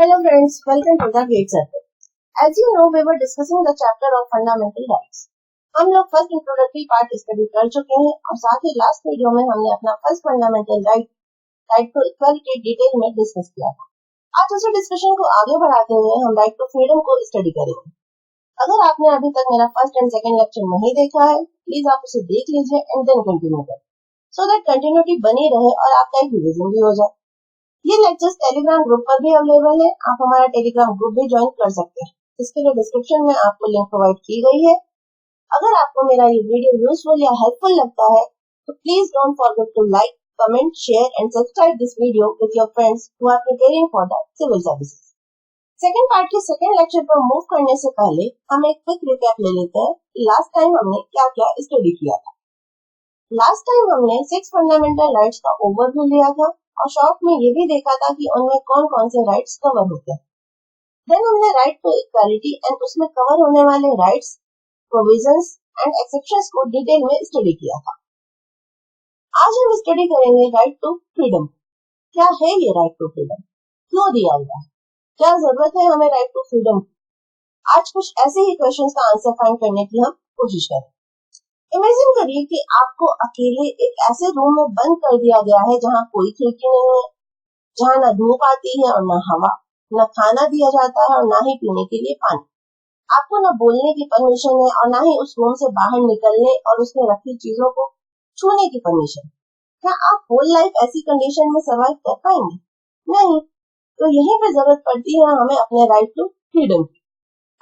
Hello friends, welcome to the Great Circle. As you know, we were discussing the chapter of fundamental rights. हम लोग first introductory part study कर चुके हैं और साथ ही last video में हमने अपना first fundamental right to equality detail में डिस्कस किया था। आज उसी डिस्कशन को आगे बढ़ाते हुए हम राइट टू फ्रीडम को स्टडी करेंगे। अगर आपने अभी तक मेरा फर्स्ट एंड सेकंड लेक्चर नहीं देखा है, प्लीज आप उसे देख लीजिए एंड देन कंटिन्यू करें, सो दैट कंटिन्यूटी बनी रहे और आपका एक रिवीजन भी हो जाए। ये लेक्चर्स टेलीग्राम ग्रुप पर भी अवेलेबल है, आप हमारा टेलीग्राम ग्रुप भी ज्वाइन कर सकते हैं, जिसके लिए डिस्क्रिप्शन में आपको लिंक प्रोवाइड की गई है। अगर आपको मेरा ये वीडियो यूजफुल या हेल्पफुल लगता है तो please don't forget to like, comment, share and subscribe this video with your friends who are preparing for the civil services. Second part के सेकंड लेक्चर पर मूव करने से पहले हम एक क्विक रिकैप ले लेते हैं कि लास्ट टाइम हमने क्या क्या स्टडी किया था। लास्ट टाइम हमने 6 फंडामेंटल राइट्स का ओवरव्यू लिया था और शॉर्ट में ये भी देखा था कि उनमें कौन कौन से राइट्स कवर होते हैं। देन हमने राइट टू इक्वालिटी एंड उसमें कवर होने वाले राइट्स, प्रोविजंस एंड एक्सेप्शंस को डिटेल में स्टडी किया था। आज हम स्टडी करेंगे राइट टू फ्रीडम। क्या है ये राइट टू फ्रीडम, क्यों दिया गया है, क्या जरूरत है हमें राइट टू फ्रीडम। आज कुछ ऐसे ही क्वेश्चंस का आंसर फाइंड करने की हम कोशिश करें। इमेजिन करिए कि आपको अकेले एक ऐसे रूम में बंद कर दिया गया है जहाँ कोई खिड़की नहीं है, जहाँ न धूप आती है और न हवा, न खाना दिया जाता है और न ही पीने के लिए पानी। आपको न बोलने की परमिशन है और न ही उस रूम से बाहर निकलने और उसमें रखी चीजों को छूने की परमिशन। क्या आप होल लाइफ ऐसी कंडीशन में सर्वाइव कर पाएंगे? नहीं। तो यहीं पे जरूरत पड़ती है हमें अपने राइट टू फ्रीडम की।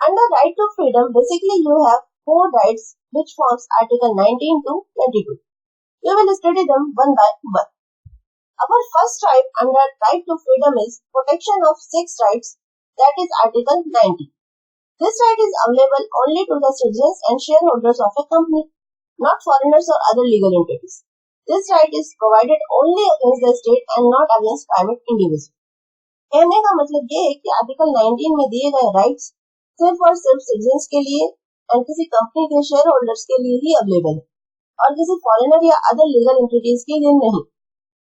Under right to freedom basically you have 4 rights which forms Article 19 to 22. We will study them one by one. Our first right under right to freedom is protection of 6 rights, that is Article 19. This right is available only to the citizens and shareholders of a company, not foreigners or other legal entities. This right is provided only against the state and not against private individuals. कहने का मतलब ये है कि article 19 में दिए गए rights सिर्फ और सिर्फ सिटीजन्स के लिए और किसी कंपनी के शेयर होल्डर्स के लिए ही अवेलेबल है और किसी फॉरेनर या अदर लीगल एंटिटीज के लिए नहीं।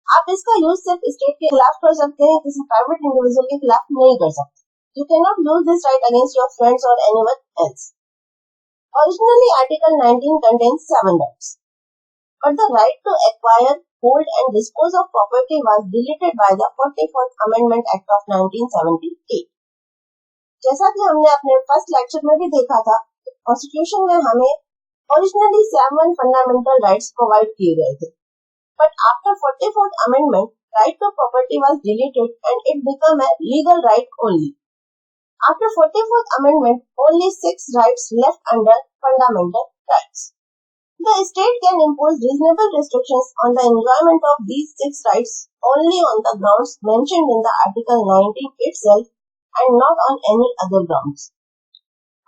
आप इसका यूज सिर्फ स्टेट के खिलाफ कर सकते हैं, किसी प्राइवेट इंडिविजुअल के खिलाफ नहीं कर सकते। You can not use this right against your friends और anyone else. Originally, Article 19 contains 7 rights, but the right to acquire, hold and dispose of property was deleted by the 44th Amendment Act of 1978. जैसा कि हमने अपने first lecture में भी देखा था, constitution में हमें ओरिजिनली 7 फंडामेंटल राइट्स प्रोवाइड किए गए थे, but after 44th amendment right to property was deleted and it become a legal right only. After 44th amendment only 6 rights left under fundamental rights. The state can impose reasonable restrictions on the enjoyment of these 6 rights only on the grounds mentioned in the Article 19 itself and not on any other grounds.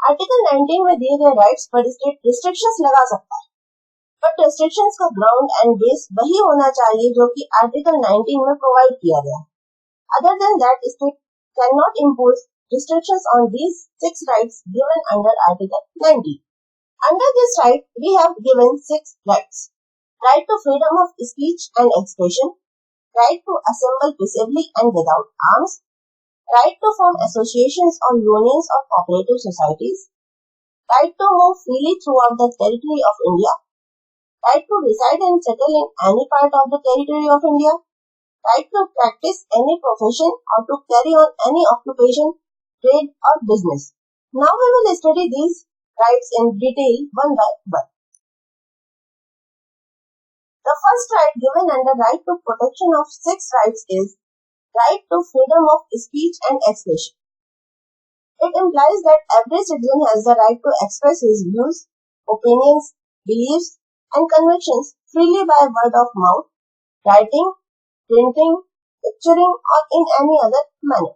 Article 19 में दिए गए rights पर state restrictions लगा सकता है, but restrictions का ground and base वही होना चाहिए जो कि आर्टिकल 19 में प्रोवाइड किया गया। Other than that state can not impose restrictions on these 6 rights given under article 19। Under this right we have given 6 rights: right to freedom of speech and expression, right to assemble peacefully and without arms, right to form associations or unions or cooperative societies, right to move freely throughout the territory of India, right to reside and settle in any part of the territory of India, right to practice any profession or to carry on any occupation, trade or business. Now we will study these rights in detail one by one. The first right given under right to protection of 6 rights is right to freedom of speech and expression. It implies that every citizen has the right to express his views, opinions, beliefs, and convictions freely by word of mouth, writing, printing, picturing, or in any other manner.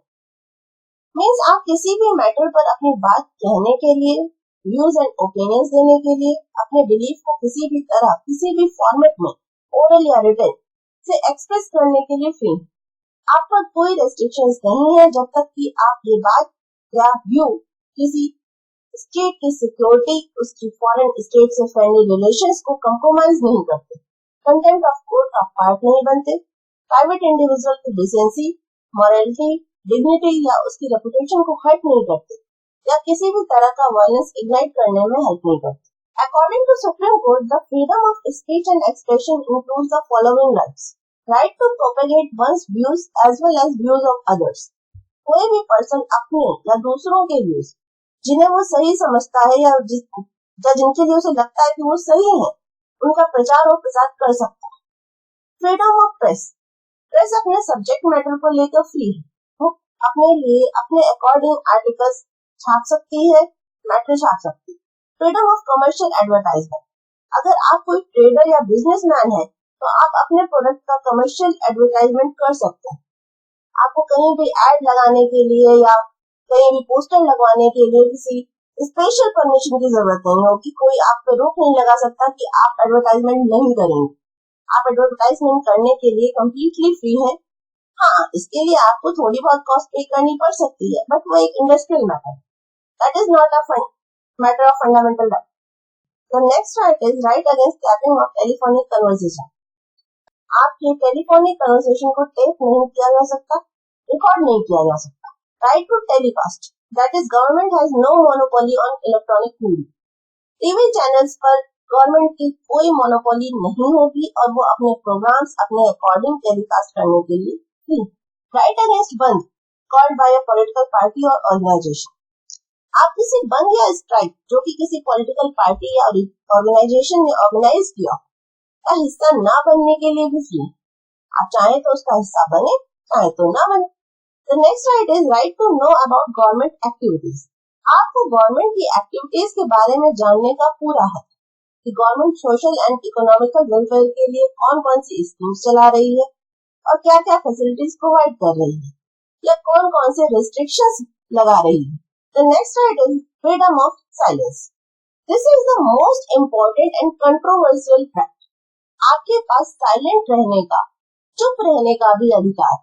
Means आप किसी भी matter पर अपनी बात कहने के लिए, views and opinions देने के लिए, अपने belief को किसी भी तरह, किसी भी फॉर्मेट में, oral या written, से एक्सप्रेस करने के लिए फ्री। आप पर कोई रेस्ट्रिक्शंस नहीं है जब तक कि आप ये बात या व्यू किसी स्टेट की सिक्योरिटी, उसकी फॉरेन स्टेट से फ्रेंडली रिलेशंस को कंप्रोमाइज नहीं करते, content of court of part नहीं बनते, प्राइवेट इंडिविजुअल की डिसेंसी, मॉरलिटी, डिग्निटी या उसकी रेपुटेशन को हर्ट नहीं करते या किसी भी तरह का वायलेंस इग्नाइट करने में हेल्प नहीं करते। According to Supreme Court, the freedom of speech and expression includes the following rights: right to propagate one's views as well as views of others. कोई भी पर्सन अपने या दूसरों के व्यूज जिन्हें वो सही समझता है या जिनके लिए उसे लगता है कि वो सही है, उनका प्रचार और प्रसार कर सकता है। फ्रीडम ऑफ प्रेस, प्रेस अपने सब्जेक्ट मैटर को लेकर फ्री है, वो अपने लिए अपने अकॉर्डिंग आर्टिकल्स छाप सकती है, मैटर छाप सकती है। फ्रीडम ऑफ कमर्शियल एडवर्टाइजमेंट, अगर आप कोई ट्रेडर या बिजनेसमैन है तो आप अपने प्रोडक्ट का कमर्शियल एडवर्टाइजमेंट कर सकते हैं। आपको कहीं भी एड लगाने के लिए या कहीं भी पोस्टर लगवाने के लिए किसी स्पेशल परमिशन की जरूरत नहीं होगी। कोई आप पे रोक नहीं लगा सकता कि आप एडवर्टाइजमेंट नहीं करेंगे। आप एडवर्टाइजमेंट करने के लिए कंप्लीटली फ्री है। हाँ, इसके लिए आपको थोड़ी बहुत कॉस्ट पे करनी पड़ सकती है, बट वो एक इंडस्ट्रियल मैटर है। That is not a matter of fundamental right. The next right is right against tapping of telephonic conversation. आपके टेलीफोनिक कन्वर्सेशन को टेप नहीं किया जा सकता, रिकॉर्ड नहीं किया जा सकता। Right to telecast, that is government has no monopoly on electronic media. TV channels पर गवर्नमेंट की कोई मोनोपोली नहीं होगी और वो अपने प्रोग्राम्स अपने अकॉर्डिंग टेलीकास्ट करने के लिए फ्री। Right against बंद, called by a political party or organization. आप किसी बंद या स्ट्राइक जो कि किसी पॉलिटिकल पार्टी या ऑर्गेनाइजेशन ने ऑर्गेनाइज किया का हिस्सा ना बनने के लिए भी फ्री। आप चाहे तो उसका हिस्सा बने, चाहे तो ना बने। The next right is right to know about government activities. आपको गवर्नमेंट की एक्टिविटीज के बारे में जानने का पूरा हक है कि government social and economical welfare के लिए कौन कौन सी स्कीम्स चला रही है और क्या क्या फैसिलिटीज प्रोवाइड कर रही है या कौन कौन से रिस्ट्रिक्शंस लगा रही है। The next right is freedom of silence. This is the most important and controversial fact. आपके पास साइलेंट रहने का, चुप रहने का भी अधिकार है।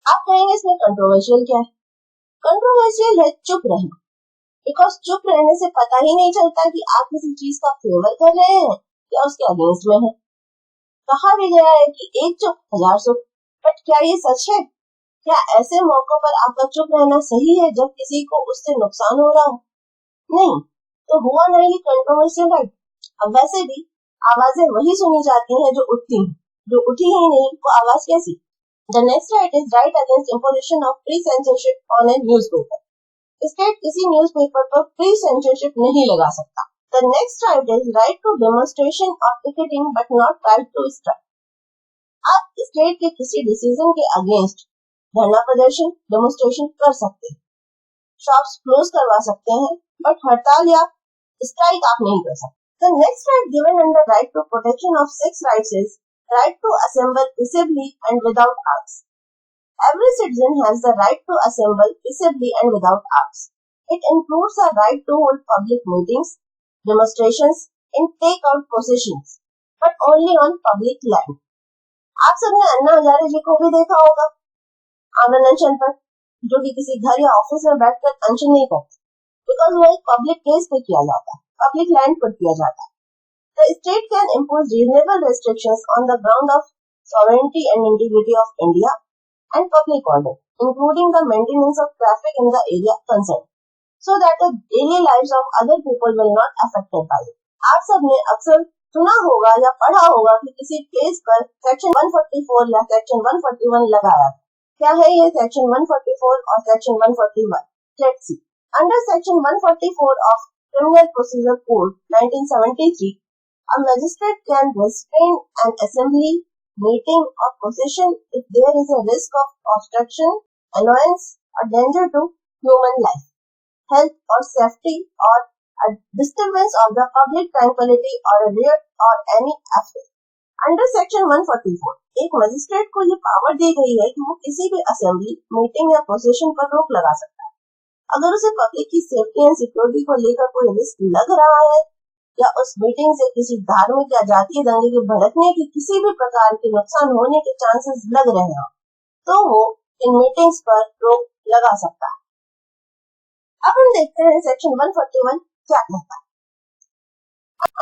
आप कहेंगे इसमें कंट्रोवर्शियल क्या है? कंट्रोवर्शियल है चुप रहना, बिकॉज चुप रहने से पता ही नहीं चलता कि आप किसी चीज का फेवर कर रहे हैं या उसके अगेंस्ट में है। कहा भी गया है कि एक चुप हजार सुख, बट क्या ये सच है? क्या ऐसे मौकों पर आपका चुप रहना सही है जब किसी को उससे नुकसान हो रहा हो? नहीं, तो हुआ नहीं कंट्रोवर्शियल राइट। अब वैसे भी आवाजें वही सुनी जाती हैं जो उठती हैं, जो उठी ही नहीं वो आवाज कैसी? The next right is right against imposition of free censorship on a newspaper. State किसी न्यूज़पेपर पर फ्री सेंसरशिप नहीं लगा सकता। The next right is right to demonstration और picketing but not right to strike. आप स्टेट के किसी decision के अगेंस्ट धरना प्रदर्शन डेमोन्स्ट्रेशन कर सकते हैं, शॉप्स क्लोज करवा सकते हैं, बट हड़ताल या स्ट्राइक आप नहीं कर सकते। The next right given under right to protection of sex rights is right to assemble peaceably and without arms. Every citizen has the right to assemble peaceably and without arms. It includes the right to hold public meetings, demonstrations, and take out processions, but only on public land. आप सबने अन्ना हजारे जी को भी देखा होगा आनंद अनशन पर, जो कि किसी घर या ऑफिस में बैठकर अनशन नहीं करते, बिकॉज वो एक पब्लिक प्लेस पे किया जाता है, पब्लिक लैंड पर किया जाता है। The state can impose reasonable restrictions on the ground of sovereignty and integrity of India and public order, including the maintenance of traffic in the area concerned, so that the daily lives of other people will not affected by it. आप सबने अक्सर सुना होगा या पढ़ा होगा कि किसी प्लेस पर सेक्शन 144 या सेक्शन 141 लगाया था। क्या है ये सेक्शन 144 और section 141? Let's see. Under section 144 of criminal procedure code 1973, a magistrate can restrain an assembly, meeting or procession if there is a risk of obstruction, annoyance or danger to human life, health or safety, or a disturbance of the public tranquility or a riot or any affair. Under section 144 एक magistrate को ये power दी गई है कि वो किसी भी assembly, meeting या प्रोसेशन पर रोक लगा सकता है अगर उसे पब्लिक की सेफ्टी एंड सिक्योरिटी को लेकर कोई रिस्क लग रहा है या उस मीटिंग से किसी धार्मिक या जातीय दंगे के भड़कने की किसी भी प्रकार के नुकसान होने के चांसेस लग रहे हो तो वो इन मीटिंग्स पर रोक लगा सकता है। अब हम देखते हैं सेक्शन 141 क्या कहता है।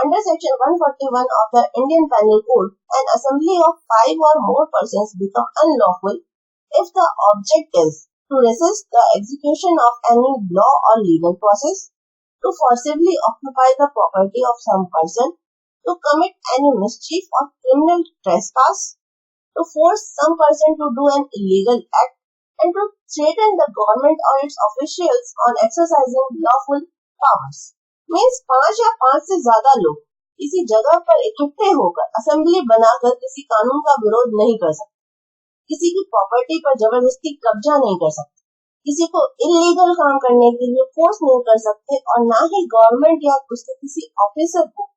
Under section 141 of the Indian Penal Code, an assembly of 5 or more persons become unlawful if the object is to resist the execution of any law or legal process, to forcibly occupy the property of some person, to commit any mischief or criminal trespass, to force some person to do an illegal act, and to threaten the government or its officials on exercising lawful powers. Means 5 या 5 से ज्यादा लोग किसी जगह पर इकट्ठे होकर assembly बनाकर किसी कानून का विरोध नहीं कर सकते, किसी की प्रॉपर्टी पर जबरदस्ती कब्जा नहीं कर सकते, किसी को इलीगल काम करने के लिए फोर्स नहीं कर सकते, और ना ही गवर्नमेंट या उसके किसी ऑफिसर को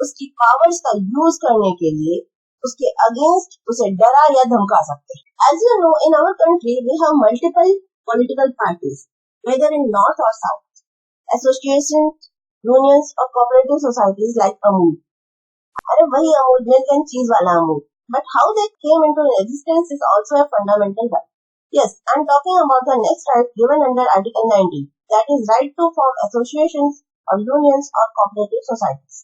उसकी पावर्स का यूज करने के लिए उसके अगेंस्ट उसे डरा या धमका सकते हैं. As you know, in our country we have multiple political parties, whether in north or south, associations, unions or cooperative societies like Amul. अरे वही अमूल, मिल्क एंड चीज वाला Amul. But how they came into existence is also a fundamental right. Yes, I'm talking about the next right given under Article 19, that is right to form associations or unions or cooperative societies.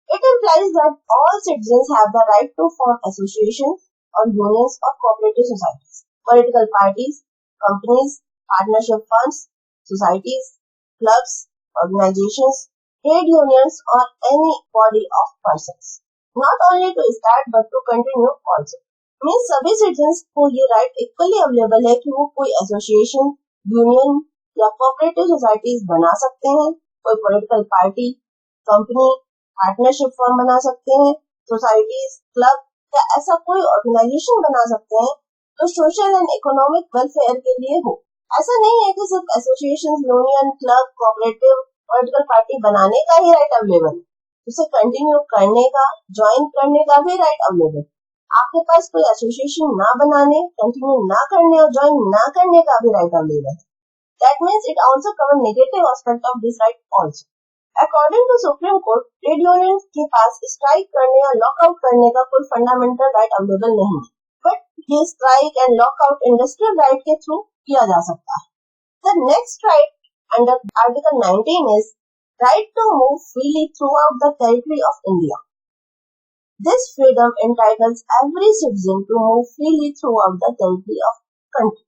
It implies that all citizens have the right to form associations or unions or cooperative societies, political parties, companies, partnership funds, societies, clubs, organizations, trade unions or any body of persons. Not only to start but to continue also. Means सभी citizens को ये right equally available है कि वो कोई association, union या cooperative societies बना सकते हैं, कोई political party, company, partnership firm बना सकते हैं, सोसाइटीज, क्लब या ऐसा कोई ऑर्गेनाइजेशन बना सकते हैं जो सोशल एंड इकोनॉमिक वेलफेयर के लिए हो. ऐसा नहीं है कि सिर्फ association, union, club, cooperative, political party बनाने का ही राइट अवेलेबल है, उसे कंटिन्यू करने का, ज्वाइन करने का भी राइट अवेलेबल. आपके पास कोई एसोसिएशन ना बनाने, कंटिन्यू ना करने और ज्वाइन ना करने का भी राइट अवेलेबल है. That means it also cover negative aspect of this right also. According to supreme court, trade union के पास स्ट्राइक करने या लॉकआउट करने का कोई फंडामेंटल राइट अवेलेबल नहीं है, बट ये strike and lockout industrial right के थ्रू किया जा सकता है. The next right under article 19 is right to move freely throughout the territory of India. This freedom entitles every citizen to move freely throughout the territory of country.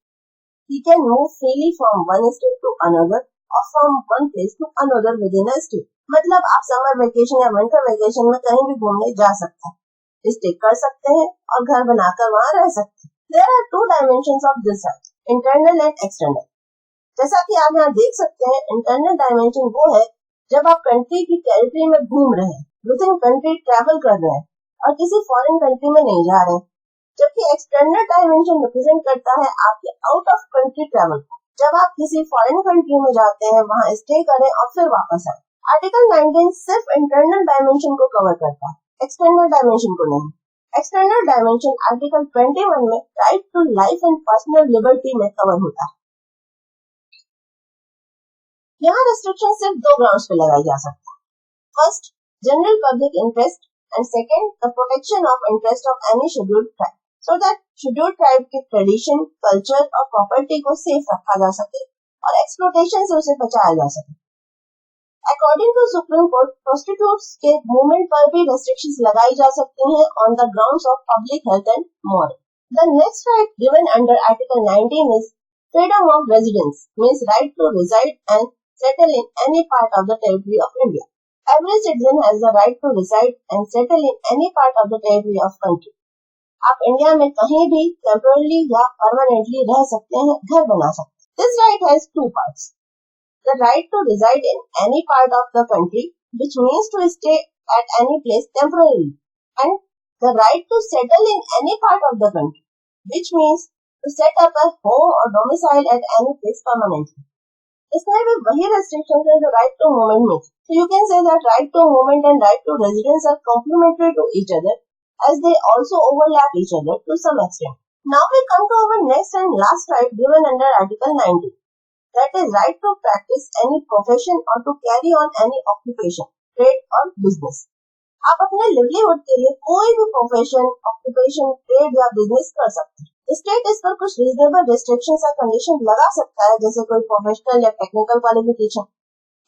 He can move freely from one state to another or from one place to another within a state. मतलब आप summer vacation या winter vacation में कहीं भी घूमने जा सकते हैं, स्टे कर सकते हैं और घर बनाकर वहाँ रह सकते हैं. There are two dimensions of this right, internal and external. जैसा कि आप यहाँ देख सकते हैं, इंटरनल डायमेंशन वो है जब आप कंट्री की टेरिटरी में घूम रहे हैं, विद इन कंट्री ट्रैवल कर रहे हैं और किसी फॉरेन कंट्री में नहीं जा रहे, जबकि एक्सटर्नल डायमेंशन रिप्रेजेंट करता है आपके आउट ऑफ कंट्री ट्रैवल को. जब आप किसी फॉरेन कंट्री में जाते हैं, वहाँ स्टे करें और फिर वापस आए. आर्टिकल 19 सिर्फ इंटरनल डायमेंशन को कवर करता है, एक्सटर्नल डायमेंशन को नहीं. एक्सटर्नल डायमेंशन आर्टिकल 21 में right to life and personal liberty में कवर होता है. यहाँ रिस्ट्रिक्शन सिर्फ दो ग्राउंड्स पे लगाई जा सकती है. First, general public interest, and second, the protection of interest of any scheduled tribe, so that scheduled tribe के tradition, culture और property को safe रखा जा सके और exploitation से उसे बचाया जा सके. According to Supreme Court, prostitutes के movement पर भी restrictions लगाई जा सकती हैं on the grounds of public health and moral. The next right given under Article 19 is freedom of residence, means right to reside and settle in any part of the territory of India. Every citizen has the right to reside and settle in any part of the territory of country. आप India में कहीं भी temporarily या permanently रह सकते हैं, घर बना सकते हैं. This right has two parts. The right to reside in any part of the country, which means to stay at any place temporarily, and the right to settle in any part of the country, which means to set up a home or domicile at any place permanently. इसमें भी वही restrictions है जो right to movement में. So you can say that right to movement and right to residence are complementary to each other, as they also overlap each other to some extent. Now we come to our next and last right given under Article 19. That is right to practice any profession or to carry on any occupation, trade or business. आप अपने livelihood के लिए कोई भी profession, occupation, trade या business कर सकते हैं. स्टेट इस पर कुछ रीजनेबल रिस्ट्रिक्शंस और कंडीशन लगा सकता है, जैसे कोई प्रोफेशनल या टेक्निकल क्वालिफिकेशन,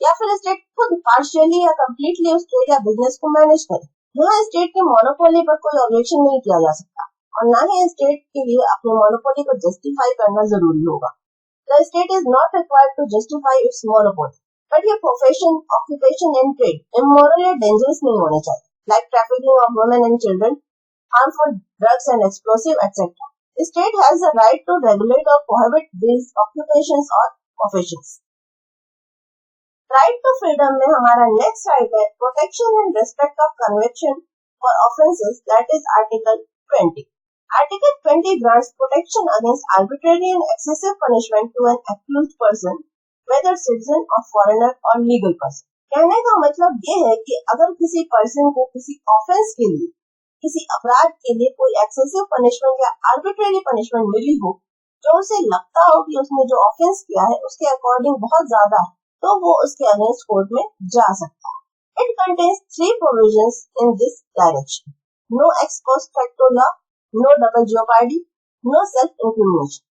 या फिर स्टेट खुद पार्शियली या कंप्लीटली उस ट्रेड या बिजनेस को मैनेज करे. यहाँ स्टेट के मोनोपोली पर कोई ऑब्जेक्शन नहीं किया जा सकता. और ना ही स्टेट के लिए अपनी मोनोपोली को जस्टिफाई करना जरूरी होगा। The state is not required to justify its monopoly, but ये profession, occupation and trade immoral या dangerous नहीं होने चाहिए, like trafficking of women and children, harmful drugs and explosive, etc. The state has the right to regulate or prohibit these occupations or professions. Right to freedom में हमारा next right है protection and respect of conviction for offences, that is article 20. Article 20 grants protection against arbitrary and excessive punishment to an accused person, whether citizen or foreigner or legal person. कहने का मतलब ये है कि अगर किसी person को किसी ऑफेंस के लिए, किसी अपराध के लिए कोई एक्सेसिव पनिशमेंट या आर्बिट्रेरी पनिशमेंट मिली हो, जो उसे लगता हो कि उसने जो ऑफेंस किया है उसके अकॉर्डिंग बहुत ज्यादा है, तो वो उसके अगेंस्ट कोर्ट में जा सकता है. It contains 3 provisions in this direction: no ex post facto law, no double jeopardy, no self-incrimination.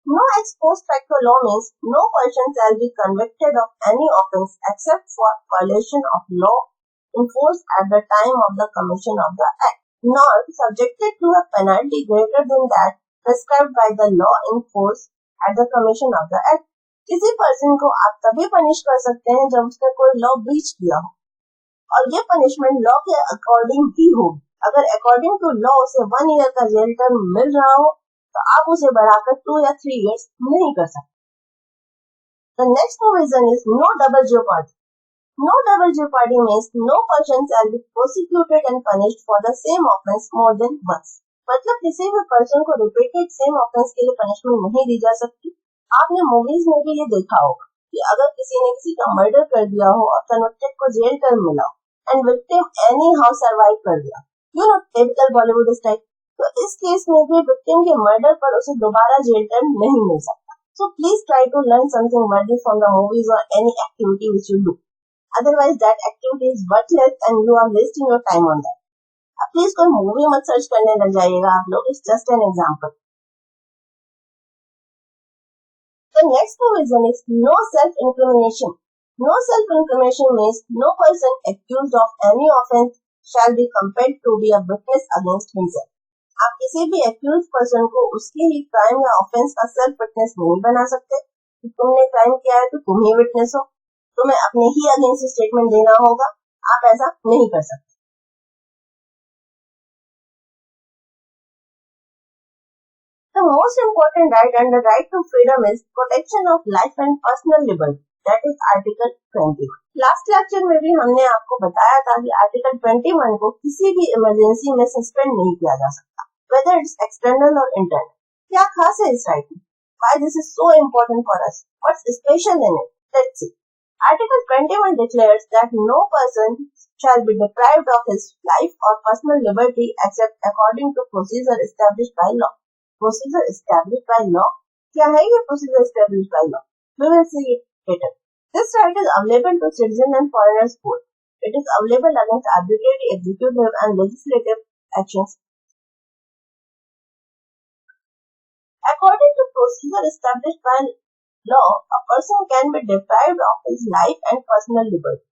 No ex post facto law means no person shall be convicted of any offence except for violation of law enforced at the time of the commission of the act, nor subjected to a penalty greater than that prescribed by the law in force at the commission of the act. किसी person को आप तभी punish कर सकते हैं जब उसने कोई लॉ ब्रीच किया हो, और ये पनिशमेंट लॉ के अकॉर्डिंग भी हो. अगर अकॉर्डिंग टू लॉ उसे 1 ईयर का जेल टर्म मिल रहा हो, तो आप उसे बढ़ाकर 2 या 3 इयर्स नहीं कर सकते. The next provision is no double jeopardy. No double jeopardy means no person shall be prosecuted and punished for the same offence more than once. मतलब किसी भी पर्सन को रिपीटेड सेम ऑफेंस के लिए पनिशमेंट नहीं दी जा सकती. आपने मूवीज में भी ये देखा होगा कि अगर किसी ने किसी का मर्डर कर दिया हो और कन्विक्टेड को जेल टर्म मिला हो and victim any how survive कर दिया, you know typical Bollywood style, तो इस केस में भी विक्टिम के मर्डर पर उसे दोबारा जेल टर्म नहीं मिल सकता. So please try to learn something worthy from the movies और any activity which you do, otherwise that activity is worthless and you are wasting your time on that. अब please कोई movie मत search करने लग जाइएगा आप लोग, it's just an example. The next provision is no self-incrimination. No self-incrimination means no person accused of any offence shall be compelled to be a witness against himself. आप किसी भी accused person को उसके ही crime या offence का self witness नहीं बना सकते कि तुमने crime किया है तो तुम ही witness हो, तुम्हें अपने ही against statement देना होगा, आप ऐसा नहीं कर सकते. The most important right under right to freedom is protection of life and personal liberty, that is Article 21. Last lecture में भी हमने आपको बताया था कि Article 21 को किसी भी इमरजेंसी में सस्पेंड नहीं किया जा सकता, whether it's external or internal. क्या खास है इस राइट में? Why this is so important for us? What's special in it? Let's see. Article 21 declares that no person shall be deprived of his life or personal liberty except according to procedure established by law. Procedure established by law. क्या है ये procedure established by law? We will see it later. This right is available to citizen and foreigners both. It is available against arbitrary executive and legislative actions. According to procedure established by law, a person can be deprived of his life and personal liberty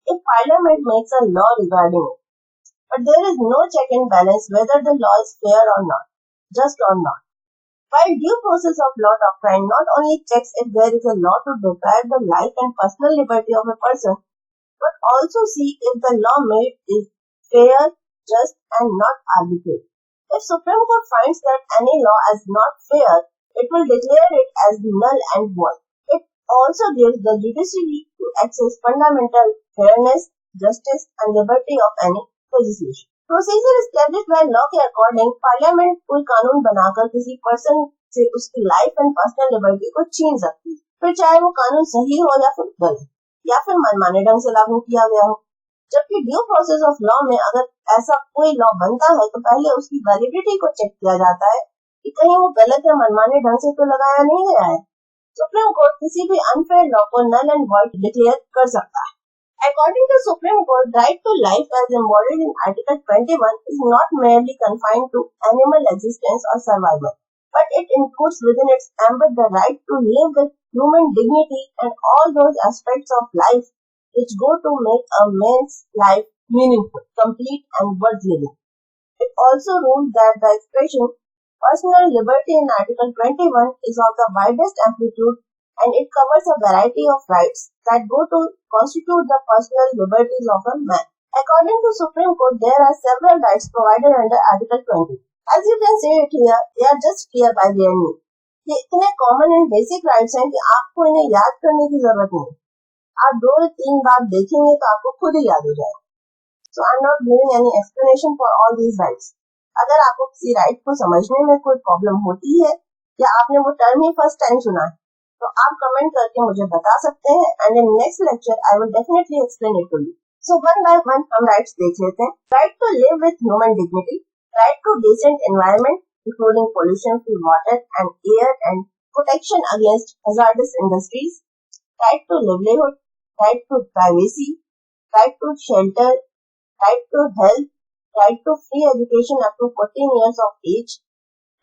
if Parliament makes a law regarding it. But there is no check and balance whether the law is fair or not. Just or not. While due process of law doctrine not only checks if there is a law to deprive the life and personal liberty of a person, but also see if the law made is fair, just and not arbitrary. If Supreme Court finds that any law is not fair, it will declare it as null and void. It also gives the judiciary to access fundamental fairness, justice and liberty of any legislation. Procedure established by law के according parliament कोई कानून बनाकर किसी person से उसकी life and personal liberty को छीन सकती है, फिर चाहे वो कानून सही हो या फिर गलत या फिर मनमाने ढंग से लागू किया गया हो. जबकि ड्यू प्रोसेस ऑफ लॉ में अगर ऐसा कोई लॉ बनता है तो पहले उसकी वैलिडिटी को चेक किया जाता है कि कहीं वो गलत या मनमाने ढंग से तो लगाया नहीं गया है. सुप्रीम कोर्ट किसी भी अनफेयर लॉ को नल एंड वॉइड डिक्लेयर कर सकता है. According to Supreme Court, right to life as embodied in Article 21 is not merely confined to animal existence or survival, but it includes within its ambit the right to live with human dignity and all those aspects of life which go to make a man's life meaningful, complete and worth living. It also ruled that the expression personal liberty in Article 21 is of the widest amplitude and it covers a variety of rights that go to constitute the personal liberties of a man. According to Supreme Court, there are several rights provided under Article 20. As you can see it here, they are just clear by their name. ये इतने common and basic rights हैं कि आपको इन्हें याद करने की जरूरत नहीं. आप 2 या 3 बार देखेंगे तो आपको खुद ही याद हो जाएगा. So I'm not giving any explanation for all these rights. अगर आपको किसी राइट को समझने में कोई प्रॉब्लम होती है या आपने वो टर्म ही फर्स्ट टाइम सुना है तो आप कमेंट करके मुझे बता सकते हैं and in next lecture I will definitely explain it to you. So one by one हम राइट्स देख लेते हैं. Right to live with human dignity, right to decent environment including pollution free water and air and protection against hazardous industries, right to livelihood, right to privacy, right to shelter, right to health, right to free education up to 14 years of age,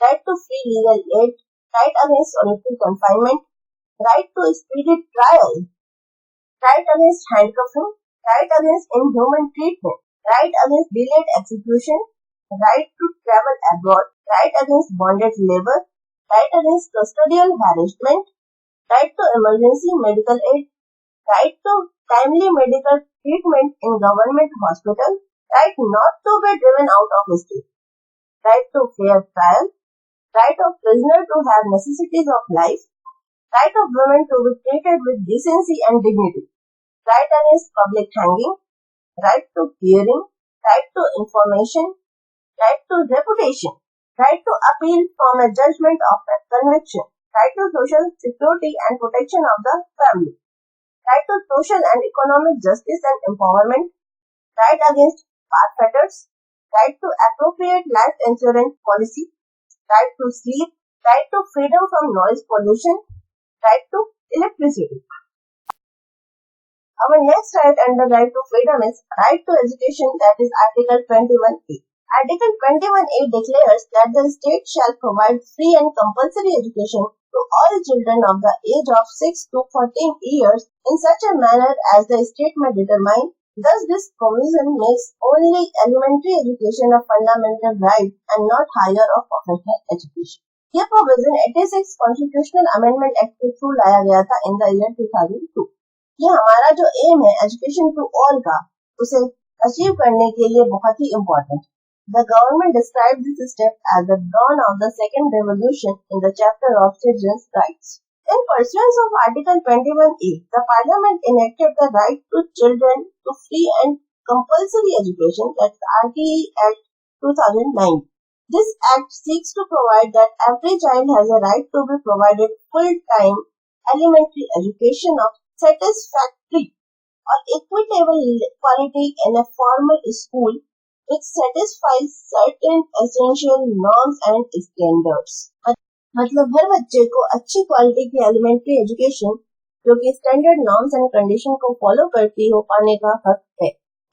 right to free legal aid, right against solitary confinement, right to speedy trial, right against handcuffing, right against inhuman treatment, right against delayed execution, right to travel abroad, right against bonded labor, right against custodial harassment, right to emergency medical aid, right to timely medical treatment in government hospital, right not to be driven out of state, right to fair trial, right of prisoner to have necessities of life, right of women to be treated with decency and dignity, right against public hanging, right to hearing, right to information, right to reputation, right to appeal from a judgment of a conviction, right to social security and protection of the family, right to social and economic justice and empowerment, right against perpetrators, right to appropriate life insurance policy, right to sleep, right to freedom from noise pollution, right to electricity. Our next right under right to freedom is right to education, that is Article 21A. Article 21A declares that the state shall provide free and compulsory education to all children of the age of 6 to 14 years in such a manner as the state may determine. Thus, this provision makes only elementary education a fundamental right and not higher or professional education. यह provision 86 Constitutional Amendment Act के through लाया गया था in the year 2002. ये हमारा जो M है education to all का, उसे अचीव करने के लिए बहुत ही important. The government described this step as the dawn of the second revolution in the chapter of children's rights. In pursuance of Article 21A, the Parliament enacted the right to children to free and compulsory education, that's RTE Act 2009. This act seeks to provide that every child has a right to be provided full-time elementary education of satisfactory or equitable quality in a formal school which satisfies certain essential norms and standards. मतलब हर बच्चे को अच्छी quality की elementary education जो कि standard norms and condition को follow करती हो पाने का हक है.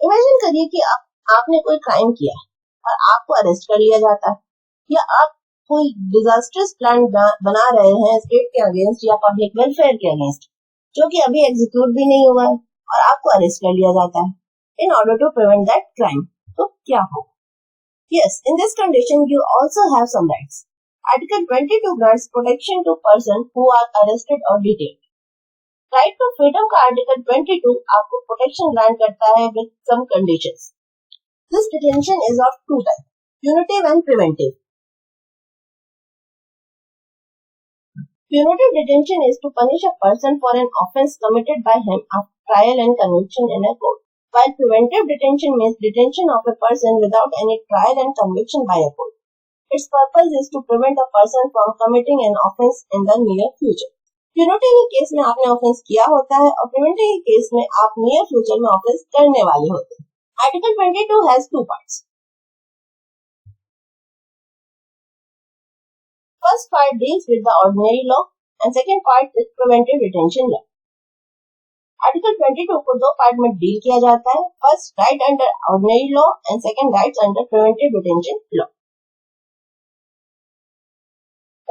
इमेजिन करिए कि आपने कोई क्राइम किया और आपको अरेस्ट कर लिया जाता है या आप कोई डिजास्टर्स प्लान बना रहे हैं स्टेट के अगेंस्ट या पब्लिक वेलफेयर के अगेंस्ट जो कि अभी एग्जीक्यूट भी नहीं हुआ है और आपको अरेस्ट कर लिया जाता है in order to prevent that crime. तो क्या हो? Yes, in this condition you also have some rights. Article 22 grants protection to persons who are arrested or detained. Right to freedom का Article 22 आपको protection grant करता है with some conditions. This detention is of two types, punitive and preventive. Punitive detention is to punish a person for an offence committed by him after trial and conviction in a court. While preventive detention means detention of a person without any trial and conviction by a court. Its purpose is to prevent a person from committing an offence in the near future. Punitive के case में आपने offence किया होता है और preventive के case में आप नियर फ्यूचर में ऑफेंस करने वाले होते हैं. Article 22 has two parts. First part deals with the ordinary law and second part is preventive detention law. Article 22 को दो पार्ट में डील किया जाता है. First right under ordinary law and second rights under preventive detention law.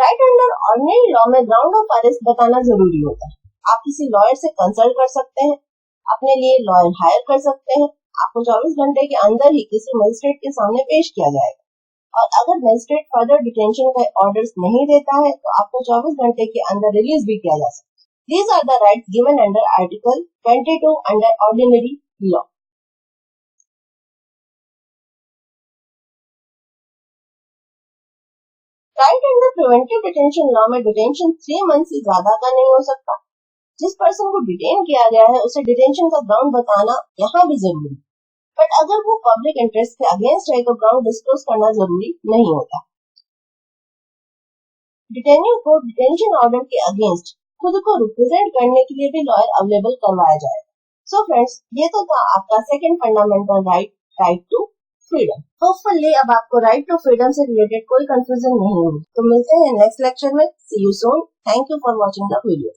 Right under ordinary law में ground of arrest बताना जरूरी होता है. आप किसी लॉयर से कंसल्ट कर सकते हैं, अपने लिए लॉयर हायर कर सकते हैं आपको 24 घंटे के अंदर ही किसी मजिस्ट्रेट के सामने पेश किया जाएगा और अगर मजिस्ट्रेट फर्दर डिटेंशन का ऑर्डर्स नहीं देता है तो आपको 24 घंटे के अंदर रिलीज भी किया जा सकता है। These are the rights given under Article 22 under ordinary law. Right under preventive detention law में डिटेंशन 3 मंथ से ज्यादा का नहीं हो सकता। जिस पर्सन को डिटेन किया गया है उसे डिटेंशन का ग्राउंड बताना यहाँ भी जरूरी, बट अगर वो पब्लिक इंटरेस्ट के अगेंस्ट है तो ग्राउंड डिस्क्लोज करना जरूरी नहीं होता। डिटेन्यू को डिटेंशन ऑर्डर के अगेंस्ट खुद को रिप्रेजेंट करने के लिए भी लॉयर अवेलेबल करवाया जाएगा। सो फ्रेंड्स, ये तो था आपका second fundamental right, right to freedom. Hopefully अब आपको राइट टू फ्रीडम से रिलेटेड कोई कंफ्यूजन नहीं होगी। तो मिलते हैं नेक्स्ट लेक्चर में। See you soon. Thank you for watching the video.